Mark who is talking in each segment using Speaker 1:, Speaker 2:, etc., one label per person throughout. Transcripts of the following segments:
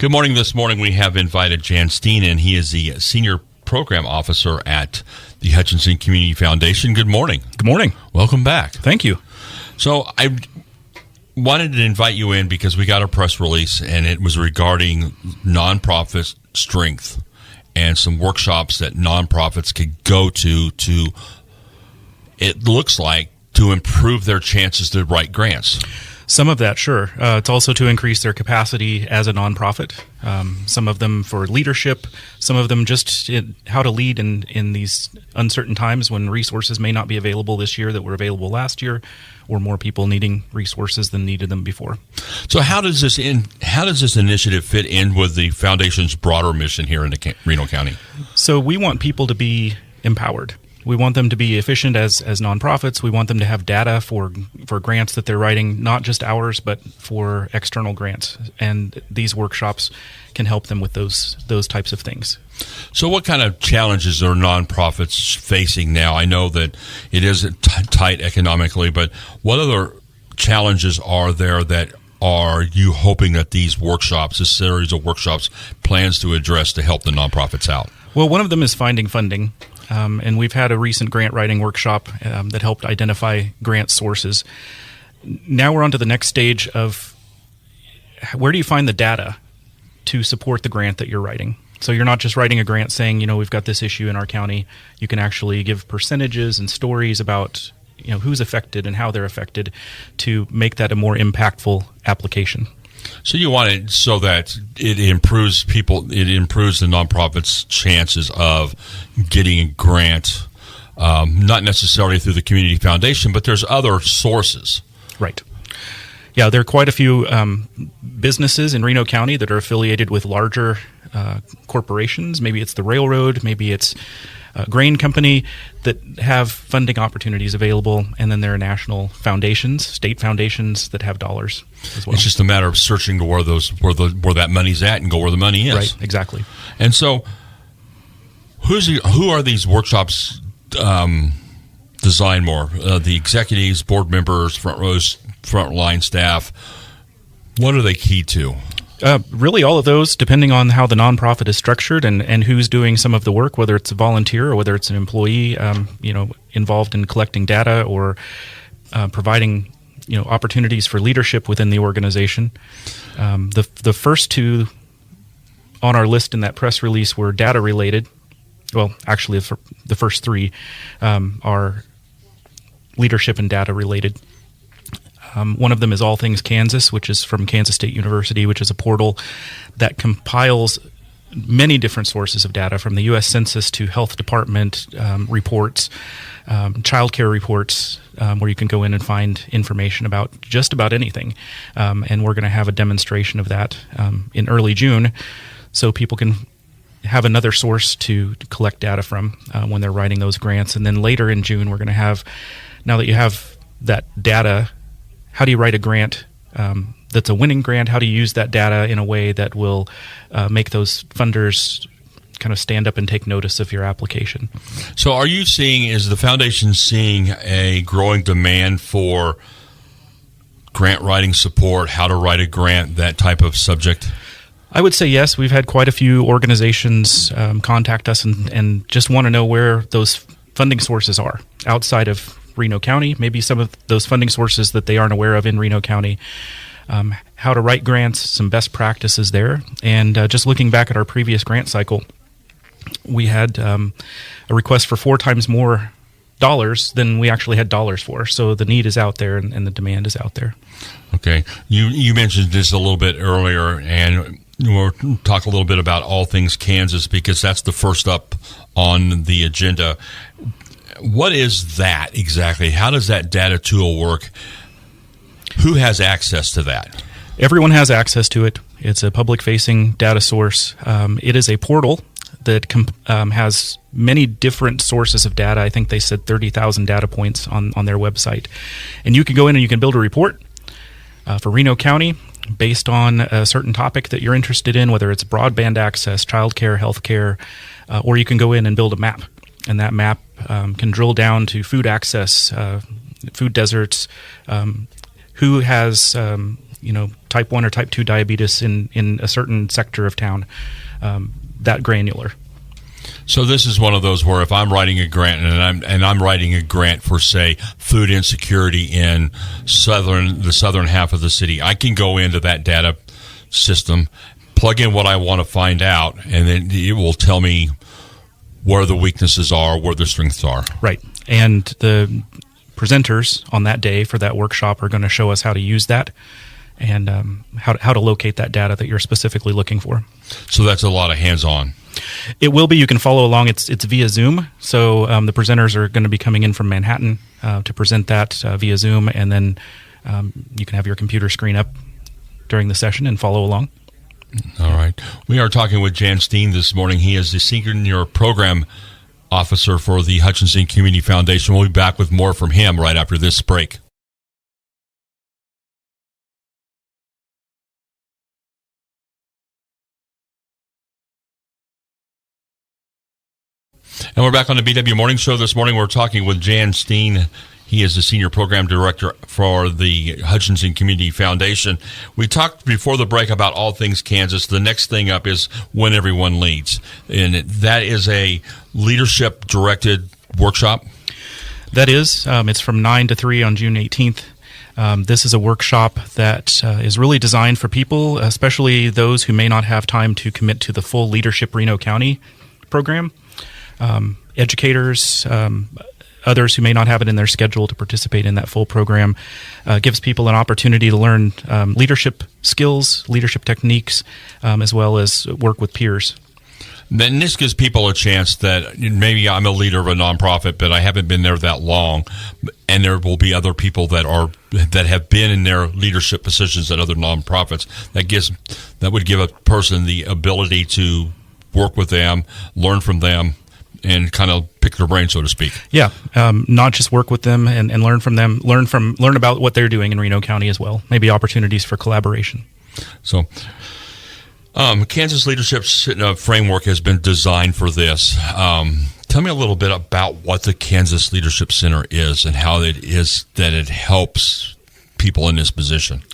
Speaker 1: Good morning. This morning we have invited Jan Steen, and he is the Senior Program Officer at the Hutchinson Community Foundation. Good morning.
Speaker 2: Good morning.
Speaker 1: Welcome back.
Speaker 2: Thank you.
Speaker 1: So I wanted to invite you in because we got a press release, and it was regarding nonprofit strength and some workshops that nonprofits could go to, it looks like, to improve their chances to write grants.
Speaker 2: Some of that, sure. It's also to increase their capacity as a nonprofit. Some of them for leadership, some of them just how to lead in these uncertain times when resources may not be available this year that were available last year, or more people needing resources than needed them before.
Speaker 1: So how does this initiative fit in with the foundation's broader mission here in Reno County?
Speaker 2: So we want people to be empowered. We want them to be efficient as nonprofits. We want them to have data for grants that they're writing, not just ours, but for external grants. And these workshops can help them with those types of things.
Speaker 1: So what kind of challenges are nonprofits facing now? I know that it is tight economically, but what other challenges are there that are you hoping that these workshops, this series of workshops, plans to address to help the nonprofits out?
Speaker 2: Well, one of them is finding funding. And we've had a recent grant writing workshop that helped identify grant sources. Now we're on to the next stage of where do you find the data to support the grant that you're writing? So you're not just writing a grant saying, we've got this issue in our county. You can actually give percentages and stories about, who's affected and how they're affected to make that a more impactful application.
Speaker 1: So you want it so that it improves the nonprofits' chances of getting a grant, not necessarily through the community foundation, but there's other sources.
Speaker 2: Right. Yeah, there are quite a few businesses in Reno County that are affiliated with larger corporations. Maybe it's the railroad, maybe it's a grain company that have funding opportunities available, and then there are national foundations, state foundations that have dollars as well.
Speaker 1: It's just a matter of searching to where that money's at and go where the money is.
Speaker 2: Right, exactly.
Speaker 1: And so, who are these workshops designed more? The executives, board members, frontline staff. What are they key to?
Speaker 2: Really all of those, depending on how the nonprofit is structured and who's doing some of the work, whether it's a volunteer or whether it's an employee, involved in collecting data or providing, opportunities for leadership within the organization. The first two on our list in that press release were data related. Well, actually, the first three are leadership and data related. One of them is All Things Kansas, which is from Kansas State University, which is a portal that compiles many different sources of data, from the U.S. Census to Health Department reports, child care reports, where you can go in and find information about just about anything. And we're going to have a demonstration of that in early June, so people can have another source to collect data from when they're writing those grants. And then later in June, we're going to have, now that you have that data, how do you write a grant that's a winning grant? How do you use that data in a way that will make those funders kind of stand up and take notice of your application?
Speaker 1: So is the foundation seeing a growing demand for grant writing support, how to write a grant, that type of subject?
Speaker 2: I would say yes. We've had quite a few organizations contact us and just want to know where those funding sources are outside of Reno County, maybe some of those funding sources that they aren't aware of in Reno County, how to write grants, some best practices there. And just looking back at our previous grant cycle, we had a request for 4 times more dollars than we actually had dollars for. So the need is out there and the demand is out there.
Speaker 1: Okay. You mentioned this a little bit earlier, and we'll talk a little bit about All Things Kansas because that's the first up on the agenda. What is that exactly? How does that data tool work? Who has access to that?
Speaker 2: Everyone has access to it. It's a public-facing data source. It is a portal that has many different sources of data. I think they said 30,000 data points on their website. And you can go in and you can build a report for Reno County based on a certain topic that you're interested in, whether it's broadband access, childcare, healthcare, or you can go in and build a map. And that map can drill down to food access, food deserts, who has type 1 or type 2 diabetes in a certain sector of town, that granular.
Speaker 1: So this is one of those where if I'm writing a grant and I'm writing a grant for, say, food insecurity in the southern half of the city, I can go into that data system, plug in what I want to find out, and then it will tell me where the weaknesses are, where the strengths are.
Speaker 2: Right. And the presenters on that day for that workshop are going to show us how to use that and how to locate that data that you're specifically looking for.
Speaker 1: So that's a lot of hands-on.
Speaker 2: It will be. You can follow along. It's via Zoom. So the presenters are going to be coming in from Manhattan to present that via Zoom, and then you can have your computer screen up during the session and follow along.
Speaker 1: All right. We are talking with Jan Steen this morning. He is the Senior Program Officer for the Hutchinson Community Foundation. We'll be back with more from him right after this break. And we're back on the BW Morning Show this morning. We're talking with Jan Steen. He is the Senior Program Director for the Hutchinson Community Foundation. We talked before the break about all things Kansas. The next thing up is When Everyone Leads. And that is a leadership-directed workshop?
Speaker 2: That is. It's from 9 to 3 on June 18th. This is a workshop that is really designed for people, especially those who may not have time to commit to the full Leadership Reno County program. Educators, others who may not have it in their schedule to participate in that full program, gives people an opportunity to learn leadership skills, leadership techniques, as well as work with peers.
Speaker 1: Then this gives people a chance that maybe I'm a leader of a nonprofit, but I haven't been there that long, and there will be other people that have been in their leadership positions at other nonprofits. That would give a person the ability to work with them, learn from them, and kind of pick their brain, so to speak. Yeah,
Speaker 2: not just work with them and learn from them, learn about what they're doing in Reno County as well. Maybe opportunities for collaboration.
Speaker 1: So, Kansas Leadership Framework has been designed for this. Tell me a little bit about what the Kansas Leadership Center is and how it is that it helps people in this position.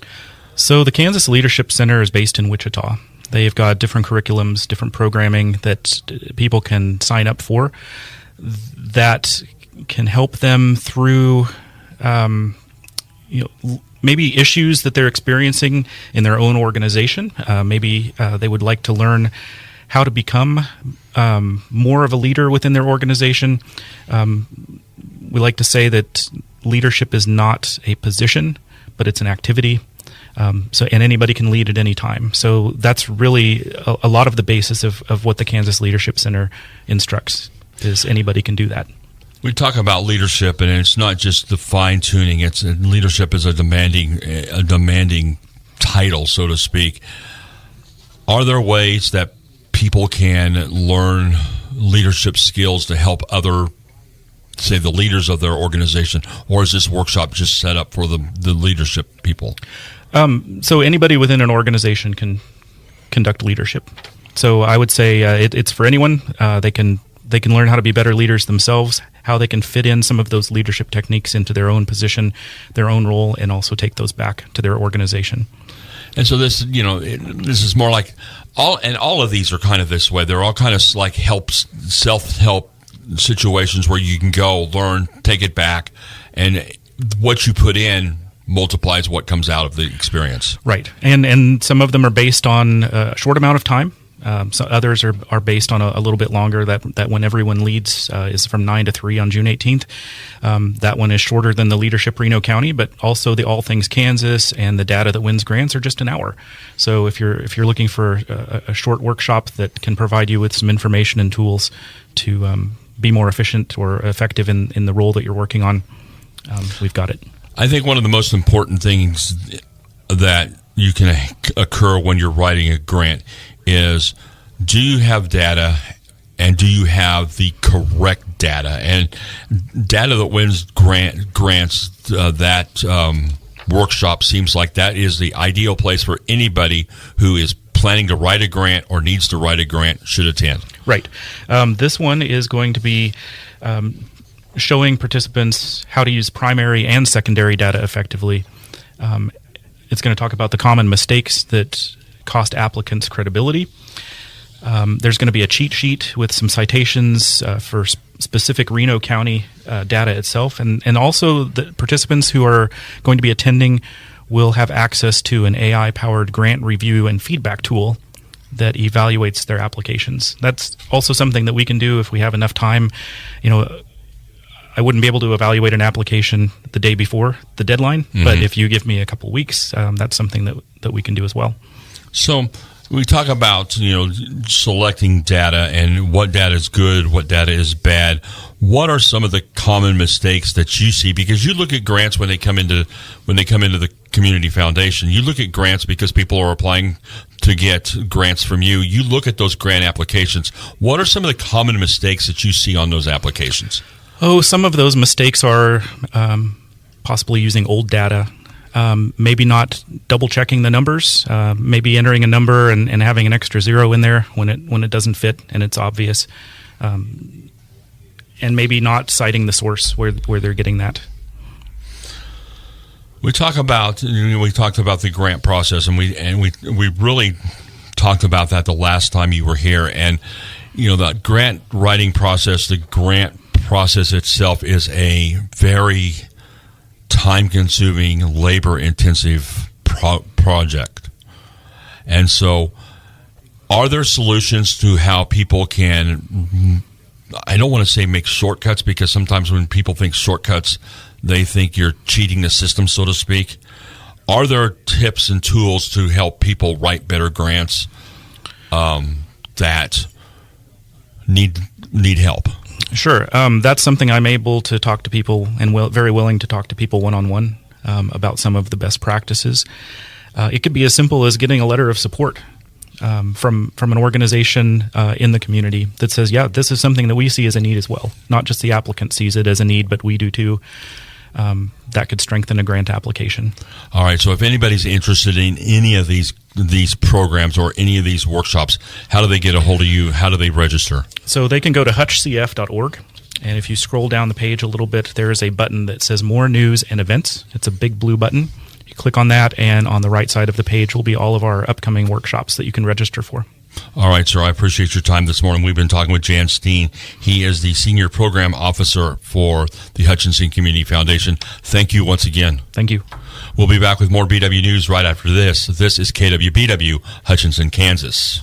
Speaker 2: So the Kansas Leadership Center is based in Wichita. They've got different curriculums, different programming that people can sign up for that can help them through, maybe issues that they're experiencing in their own organization. Maybe they would like to learn how to become more of a leader within their organization. We like to say that leadership is not a position, but it's an activity. And anybody can lead at any time. So that's really a lot of the basis of what the Kansas Leadership Center instructs, is anybody can do that.
Speaker 1: We talk about leadership, and it's not just the fine-tuning. Leadership is a demanding title, so to speak. Are there ways that people can learn leadership skills to help other, say, the leaders of their organization, or is this workshop just set up for the leadership people?
Speaker 2: So anybody within an organization can conduct leadership. So I would say it's for anyone. They can learn how to be better leaders themselves, how they can fit in some of those leadership techniques into their own position, their own role, and also take those back to their organization.
Speaker 1: And so this is more like all of these are kind of this way. They're all kind of like self-help situations where you can go learn, take it back, and what you put in multiplies what comes out of the experience.
Speaker 2: Right. And some of them are based on a short amount of time. So others are based on a little bit longer. That When Everyone Leads is from 9 to 3 on June 18th. That one is shorter than the Leadership Reno County, but also the All Things Kansas and the Data That Wins Grants are just an hour. So if you're looking for a short workshop that can provide you with some information and tools to be more efficient or effective in the role that you're working on, we've got it.
Speaker 1: I think one of the most important things that you can occur when you're writing a grant is, do you have data and do you have the correct data? And Data That Wins grants, workshop seems like that is the ideal place for anybody who is planning to write a grant or needs to write a grant should attend.
Speaker 2: Right. This one is going to be showing participants how to use primary and secondary data effectively. It's going to talk about the common mistakes that cost applicants credibility. There's going to be a cheat sheet with some citations for specific Reno County data itself. And also the participants who are going to be attending will have access to an AI-powered grant review and feedback tool that evaluates their applications. That's also something that we can do if we have enough time. I wouldn't be able to evaluate an application the day before the deadline, but if you give me a couple weeks, that's something that we can do as well.
Speaker 1: So we talk about, selecting data and what data is good, what data is bad. What are some of the common mistakes that you see? Because you look at grants when they come into the community foundation. You look at grants because people are applying to get grants from you. You look at those grant applications. What are some of the common mistakes that you see on those applications?
Speaker 2: Oh, some of those mistakes are possibly using old data. Maybe not double checking the numbers, maybe entering a number and having an extra zero in there when it doesn't fit and it's obvious, and maybe not citing the source where they're getting that. We talked about the grant process, and we really talked about that the last time you were here. And the grant writing process, the grant process itself is a very time-consuming, labor-intensive project. And so are there solutions to how people can, I don't want to say make shortcuts, because sometimes when people think shortcuts, they think you're cheating the system, so to speak. Are there tips and tools to help people write better grants that need help? Sure. That's something I'm able to talk to people and very willing to talk to people one-on-one about some of the best practices. It could be as simple as getting a letter of support from an organization in the community that says, yeah, this is something that we see as a need as well. Not just the applicant sees it as a need, but we do too. That could strengthen a grant application.
Speaker 1: All right. So if anybody's interested in any of these programs or any of these workshops, how do they get a hold of you? How do they register?
Speaker 2: So they can go to hutchcf.org. And if you scroll down the page a little bit, there is a button that says More News and Events. It's a big blue button. You click on that, and on the right side of the page will be all of our upcoming workshops that you can register for.
Speaker 1: All right, sir. I appreciate your time this morning. We've been talking with Jan Steen. He is the Senior Program Officer for the Hutchinson Community Foundation. Thank you once again.
Speaker 2: Thank you.
Speaker 1: We'll be back with more BW News right after this. This is KWBW, Hutchinson, Kansas.